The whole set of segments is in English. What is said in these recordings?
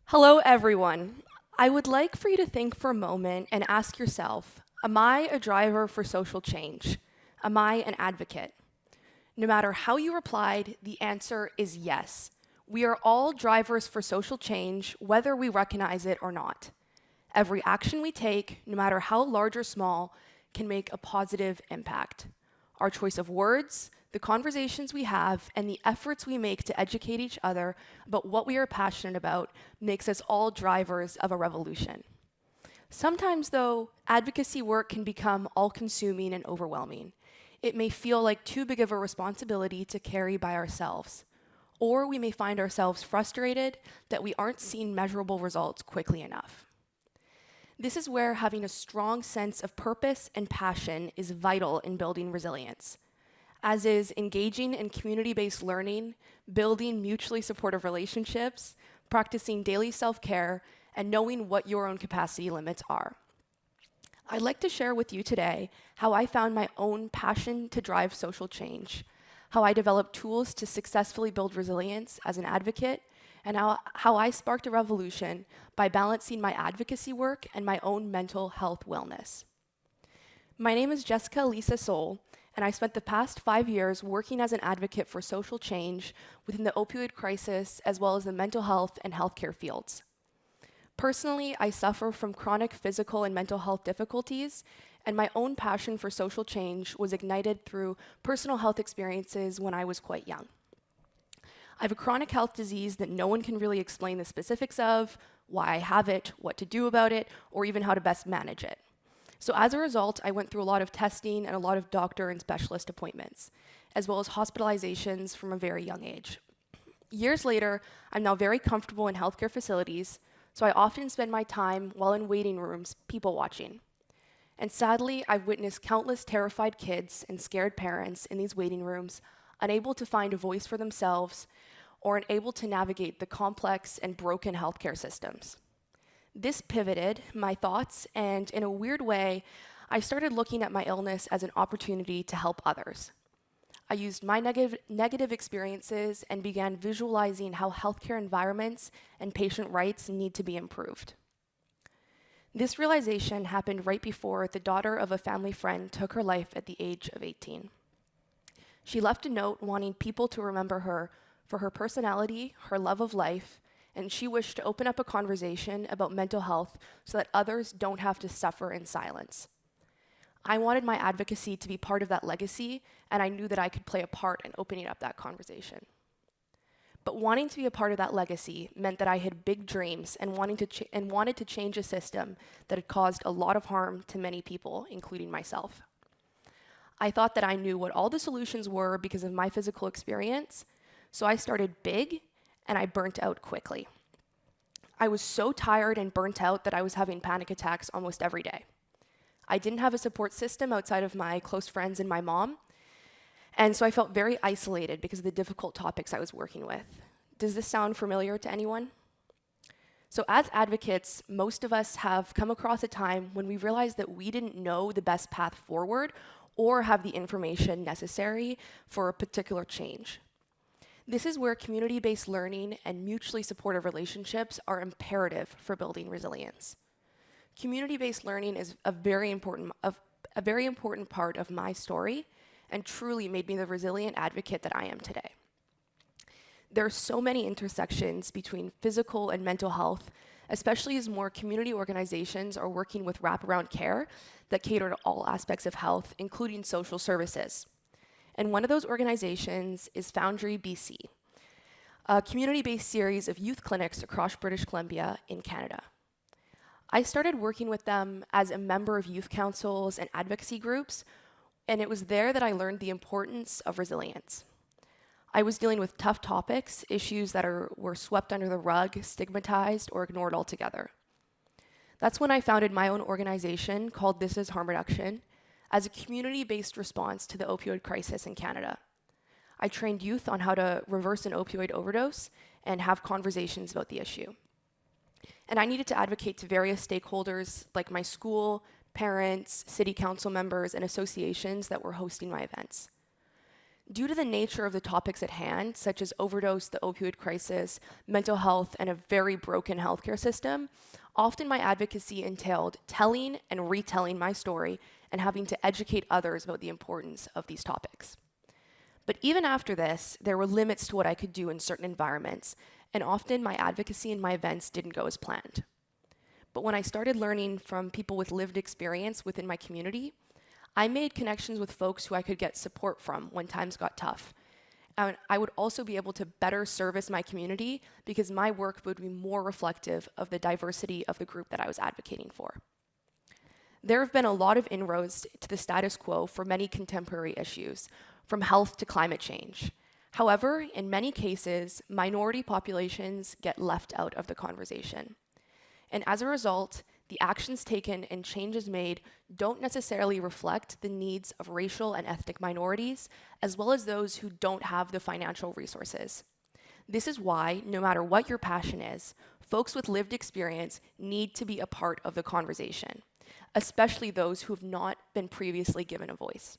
Hello, everyone. I would like for you to think for a moment and ask yourself, am I a driver for social change? Am I an advocate? No matter how you replied, the answer is yes. We are all drivers for social change, whether we recognize it or not. Every action we take, no matter how large or small, can make a positive impact. Our choice of words, the conversations we have, and the efforts we make to educate each other about what we are passionate about makes us all drivers of a revolution. Sometimes, though, advocacy work can become all-consuming and overwhelming. It may feel like too big of a responsibility to carry by ourselves. Or we may find ourselves frustrated that we aren't seeing measurable results quickly enough. This is where having a strong sense of purpose and passion is vital in building resilience, as is engaging in community-based learning, building mutually supportive relationships, practicing daily self-care, and knowing what your own capacity limits are. I'd like to share with you today how I found my own passion to drive social change, how I developed tools to successfully build resilience as an advocate, and how I sparked a revolution by balancing my advocacy work and my own mental health wellness. My name is Jessica Lisa Soule, and I spent the past 5 years working as an advocate for social change within the opioid crisis as well as the mental health and healthcare fields. Personally, I suffer from chronic physical and mental health difficulties, and my own passion for social change was ignited through personal health experiences when I was quite young. I have a chronic health disease that no one can really explain the specifics of, why I have it, what to do about it, or even how to best manage it. So as a result, I went through a lot of testing and a lot of doctor and specialist appointments, as well as hospitalizations from a very young age. Years later, I'm now very comfortable in healthcare facilities, so I often spend my time while in waiting rooms people watching. And sadly, I've witnessed countless terrified kids and scared parents in these waiting rooms, unable to find a voice for themselves or unable to navigate the complex and broken healthcare systems. This pivoted my thoughts, and in a weird way, I started looking at my illness as an opportunity to help others. I used my negative experiences and began visualizing how healthcare environments and patient rights need to be improved. This realization happened right before the daughter of a family friend took her life at the age of 18. She left a note wanting people to remember her for her personality, her love of life, and she wished to open up a conversation about mental health so that others don't have to suffer in silence. I wanted my advocacy to be part of that legacy, and I knew that I could play a part in opening up that conversation. But wanting to be a part of that legacy meant that I had big dreams and wanted to change a system that had caused a lot of harm to many people, including myself. I thought that I knew what all the solutions were because of my physical experience, so I started big and I burnt out quickly. I was so tired and burnt out that I was having panic attacks almost every day. I didn't have a support system outside of my close friends and my mom, and so I felt very isolated because of the difficult topics I was working with. Does this sound familiar to anyone? So as advocates, most of us have come across a time when we realized that we didn't know the best path forward or have the information necessary for a particular change. This is where community-based learning and mutually supportive relationships are imperative for building resilience. Community-based learning is a very important part of my story and truly made me the resilient advocate that I am today. There are so many intersections between physical and mental health, especially as more community organizations are working with wraparound care that cater to all aspects of health, including social services. And one of those organizations is Foundry BC, a community-based series of youth clinics across British Columbia in Canada. I started working with them as a member of youth councils and advocacy groups, and it was there that I learned the importance of resilience. I was dealing with tough topics, issues that were swept under the rug, stigmatized, or ignored altogether. That's when I founded my own organization called This Is Harm Reduction as a community-based response to the opioid crisis in Canada. I trained youth on how to reverse an opioid overdose and have conversations about the issue. And I needed to advocate to various stakeholders like my school, parents, city council members, and associations that were hosting my events. Due to the nature of the topics at hand, such as overdose, the opioid crisis, mental health, and a very broken healthcare system, often my advocacy entailed telling and retelling my story and having to educate others about the importance of these topics. But even after this, there were limits to what I could do in certain environments, and often my advocacy and my events didn't go as planned. But when I started learning from people with lived experience within my community, I made connections with folks who I could get support from when times got tough. And I would also be able to better service my community because my work would be more reflective of the diversity of the group that I was advocating for. There have been a lot of inroads to the status quo for many contemporary issues, from health to climate change. However, in many cases, minority populations get left out of the conversation. And as a result, the actions taken and changes made don't necessarily reflect the needs of racial and ethnic minorities, as well as those who don't have the financial resources. This is why, no matter what your passion is, folks with lived experience need to be a part of the conversation, especially those who have not been previously given a voice.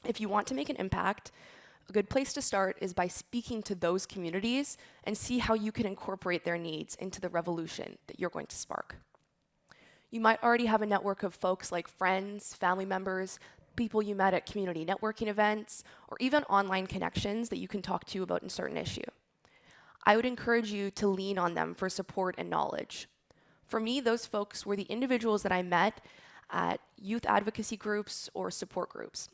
If you want to make an impact, a good place to start is by speaking to those communities and see how you can incorporate their needs into the revolution that you're going to spark. You might already have a network of folks like friends, family members, people you met at community networking events, or even online connections that you can talk to about a certain issue. I would encourage you to lean on them for support and knowledge. For me, those folks were the individuals that I met at youth advocacy groups or support groups.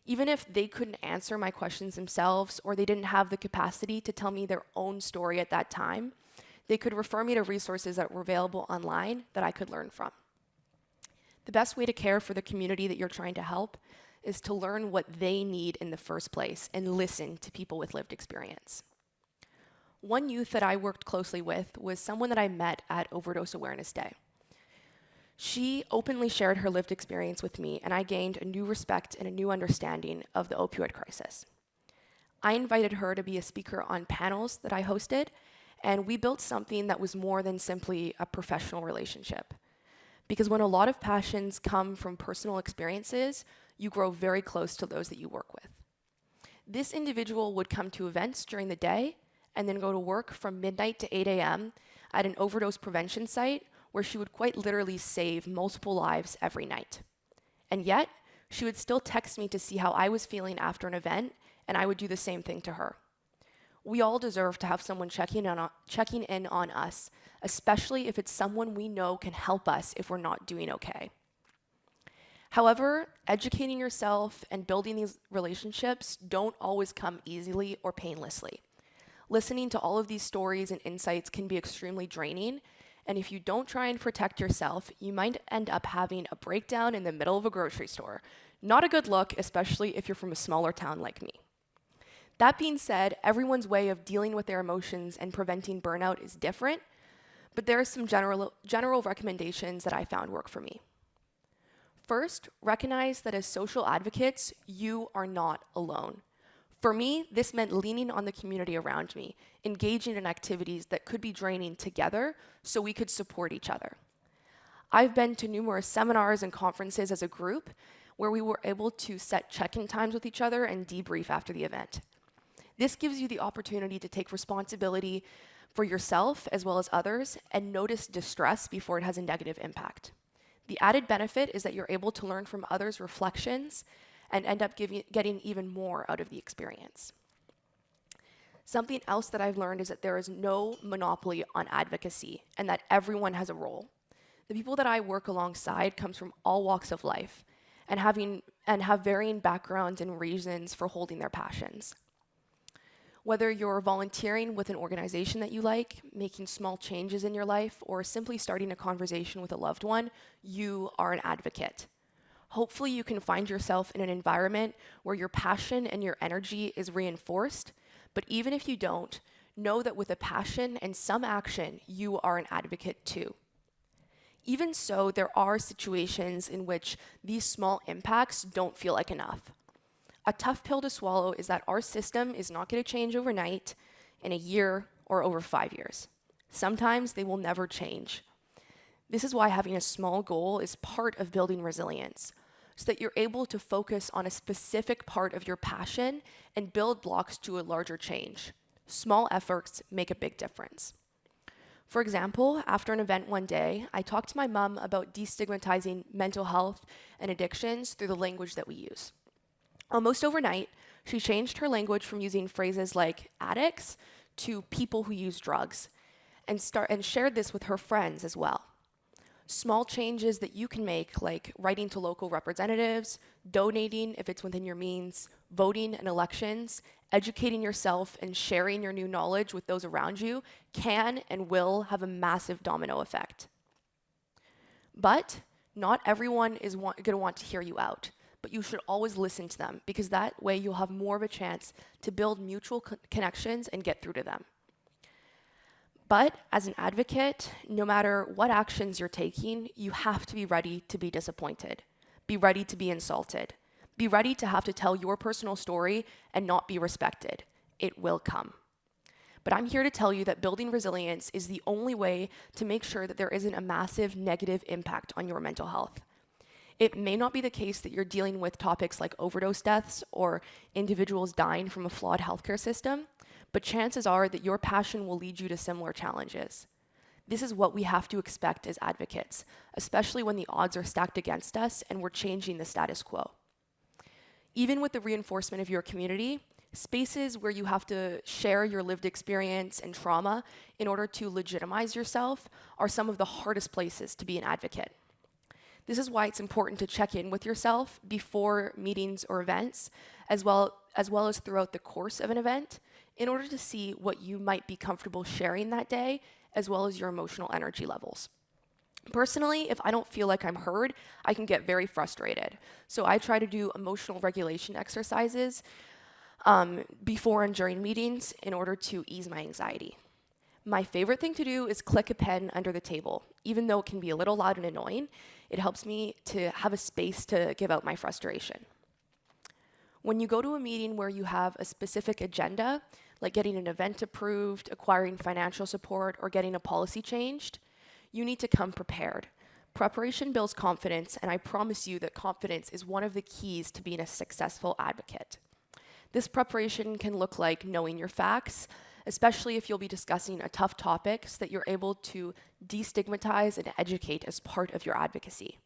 Even if they couldn't answer my questions themselves or they didn't have the capacity to tell me their own story at that time, they could refer me to resources that were available online that I could learn from. The best way to care for the community that you're trying to help is to learn what they need in the first place and listen to people with lived experience. One youth that I worked closely with was someone that I met at Overdose Awareness Day. She openly shared her lived experience with me, and I gained a new respect and a new understanding of the opioid crisis. I invited her to be a speaker on panels that I hosted, and we built something that was more than simply a professional relationship. Because when a lot of passions come from personal experiences, you grow very close to those that you work with. This individual would come to events during the day and then go to work from midnight to 8 a.m. at an overdose prevention site where she would quite literally save multiple lives every night. And yet, she would still text me to see how I was feeling after an event, and I would do the same thing to her. We all deserve to have someone checking in on us, especially if it's someone we know can help us if we're not doing okay. However, educating yourself and building these relationships don't always come easily or painlessly. Listening to all of these stories and insights can be extremely draining, and if you don't try and protect yourself, you might end up having a breakdown in the middle of a grocery store. Not a good look, especially if you're from a smaller town like me. That being said, everyone's way of dealing with their emotions and preventing burnout is different, but there are some general recommendations that I found work for me. First, recognize that as social advocates, you are not alone. For me, this meant leaning on the community around me, engaging in activities that could be draining together so we could support each other. I've been to numerous seminars and conferences as a group where we were able to set check-in times with each other and debrief after the event. This gives you the opportunity to take responsibility for yourself as well as others and notice distress before it has a negative impact. The added benefit is that you're able to learn from others' reflections and end up getting even more out of the experience. Something else that I've learned is that there is no monopoly on advocacy and that everyone has a role. The people that I work alongside comes from all walks of life and have varying backgrounds and reasons for holding their passions. Whether you're volunteering with an organization that you like, making small changes in your life, or simply starting a conversation with a loved one, you are an advocate. Hopefully you can find yourself in an environment where your passion and your energy is reinforced, but even if you don't, know that with a passion and some action, you are an advocate too. Even so, there are situations in which these small impacts don't feel like enough. A tough pill to swallow is that our system is not going to change overnight, in a year, or over 5 years. Sometimes they will never change. This is why having a small goal is part of building resilience. so that you're able to focus on a specific part of your passion and build blocks to a larger change. Small efforts make a big difference. For example, after an event one day, I talked to my mom about destigmatizing mental health and addictions through the language that we use. Almost overnight, she changed her language from using phrases like addicts to people who use drugs, and shared this with her friends as well. Small changes that you can make, like writing to local representatives, donating if it's within your means, voting in elections, educating yourself, and sharing your new knowledge with those around you can and will have a massive domino effect. But not everyone is going to want to hear you out, but you should always listen to them, because that way you'll have more of a chance to build mutual connections and get through to them. But as an advocate, no matter what actions you're taking, you have to be ready to be disappointed, be ready to be insulted, be ready to have to tell your personal story and not be respected. It will come. But I'm here to tell you that building resilience is the only way to make sure that there isn't a massive negative impact on your mental health. It may not be the case that you're dealing with topics like overdose deaths or individuals dying from a flawed healthcare system, but chances are that your passion will lead you to similar challenges. This is what we have to expect as advocates, especially when the odds are stacked against us and we're changing the status quo. Even with the reinforcement of your community, spaces where you have to share your lived experience and trauma in order to legitimize yourself are some of the hardest places to be an advocate. This is why it's important to check in with yourself before meetings or events, as well as throughout the course of an event, in order to see what you might be comfortable sharing that day, as well as your emotional energy levels. Personally, if I don't feel like I'm heard, I can get very frustrated. So I try to do emotional regulation exercises before and during meetings in order to ease my anxiety. My favorite thing to do is click a pen under the table. Even though it can be a little loud and annoying, it helps me to have a space to give out my frustration. When you go to a meeting where you have a specific agenda, like getting an event approved, acquiring financial support, or getting a policy changed, you need to come prepared. Preparation builds confidence, and I promise you that confidence is one of the keys to being a successful advocate. This preparation can look like knowing your facts, especially if you'll be discussing a tough topic, so that you're able to destigmatize and educate as part of your advocacy.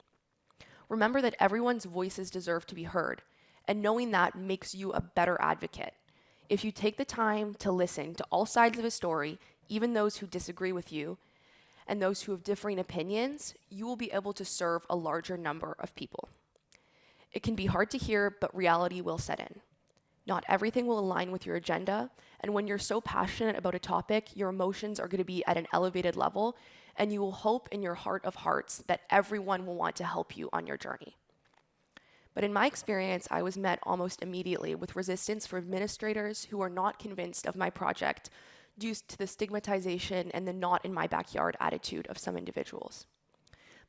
Remember that everyone's voices deserve to be heard, and knowing that makes you a better advocate. If you take the time to listen to all sides of a story, even those who disagree with you, and those who have differing opinions, you will be able to serve a larger number of people. It can be hard to hear, but reality will set in. Not everything will align with your agenda, and when you're so passionate about a topic, your emotions are going to be at an elevated level, and you will hope in your heart of hearts that everyone will want to help you on your journey. But in my experience, I was met almost immediately with resistance from administrators who are not convinced of my project due to the stigmatization and the not in my backyard attitude of some individuals.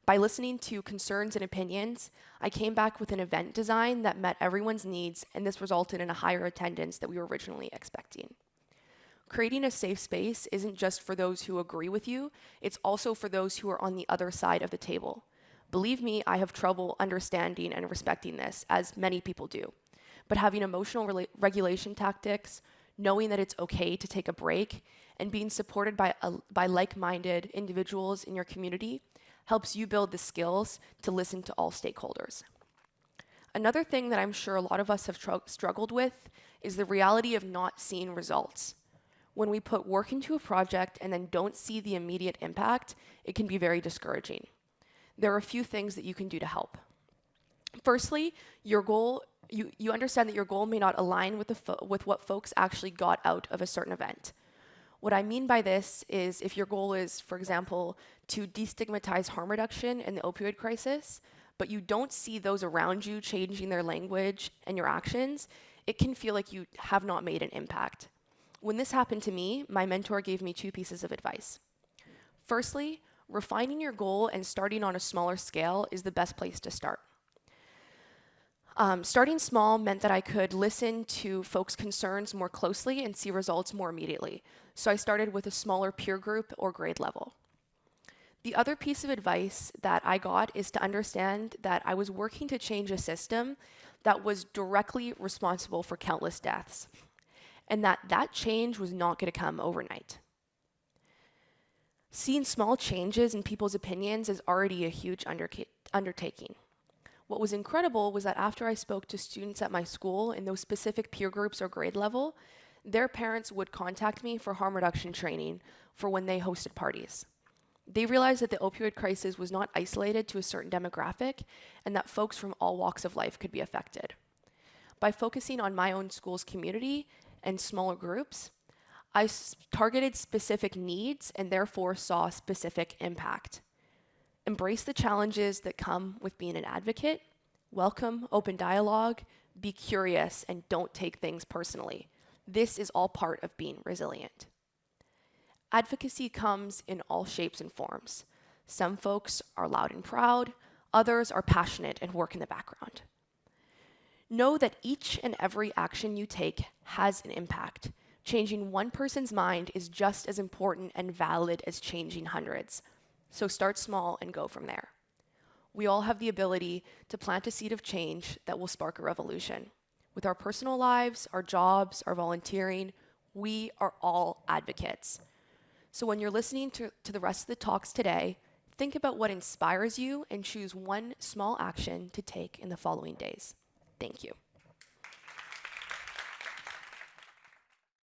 By listening to concerns and opinions, I came back with an event design that met everyone's needs, and this resulted in a higher attendance than we were originally expecting. Creating a safe space isn't just for those who agree with you, it's also for those who are on the other side of the table. Believe me, I have trouble understanding and respecting this, as many people do. But having emotional regulation tactics, knowing that it's okay to take a break, and being supported by like-minded individuals in your community helps you build the skills to listen to all stakeholders. Another thing that I'm sure a lot of us have struggled with is the reality of not seeing results. When we put work into a project and then don't see the immediate impact, it can be very discouraging. There are a few things that you can do to help. Firstly, your goal, you understand that your goal may not align with what folks actually got out of a certain event. What I mean by this is if your goal is, for example, to destigmatize harm reduction in the opioid crisis, but you don't see those around you changing their language and your actions, it can feel like you have not made an impact. When this happened to me, my mentor gave me 2 pieces of advice. Firstly, refining your goal and starting on a smaller scale is the best place to start. Starting small meant that I could listen to folks' concerns more closely and see results more immediately. So I started with a smaller peer group or grade level. The other piece of advice that I got is to understand that I was working to change a system that was directly responsible for countless deaths, and that change was not going to come overnight. Seeing small changes in people's opinions is already a huge undertaking. What was incredible was that after I spoke to students at my school in those specific peer groups or grade level, their parents would contact me for harm reduction training for when they hosted parties. They realized that the opioid crisis was not isolated to a certain demographic and that folks from all walks of life could be affected. By focusing on my own school's community and smaller groups, I targeted specific needs and therefore saw specific impact. Embrace the challenges that come with being an advocate, welcome open dialogue, be curious, and don't take things personally. This is all part of being resilient. Advocacy comes in all shapes and forms. Some folks are loud and proud, others are passionate and work in the background. Know that each and every action you take has an impact. Changing one person's mind is just as important and valid as changing hundreds. So start small and go from there. We all have the ability to plant a seed of change that will spark a revolution. With our personal lives, our jobs, our volunteering, we are all advocates. So when you're listening to the rest of the talks today, think about what inspires you and choose one small action to take in the following days. Thank you.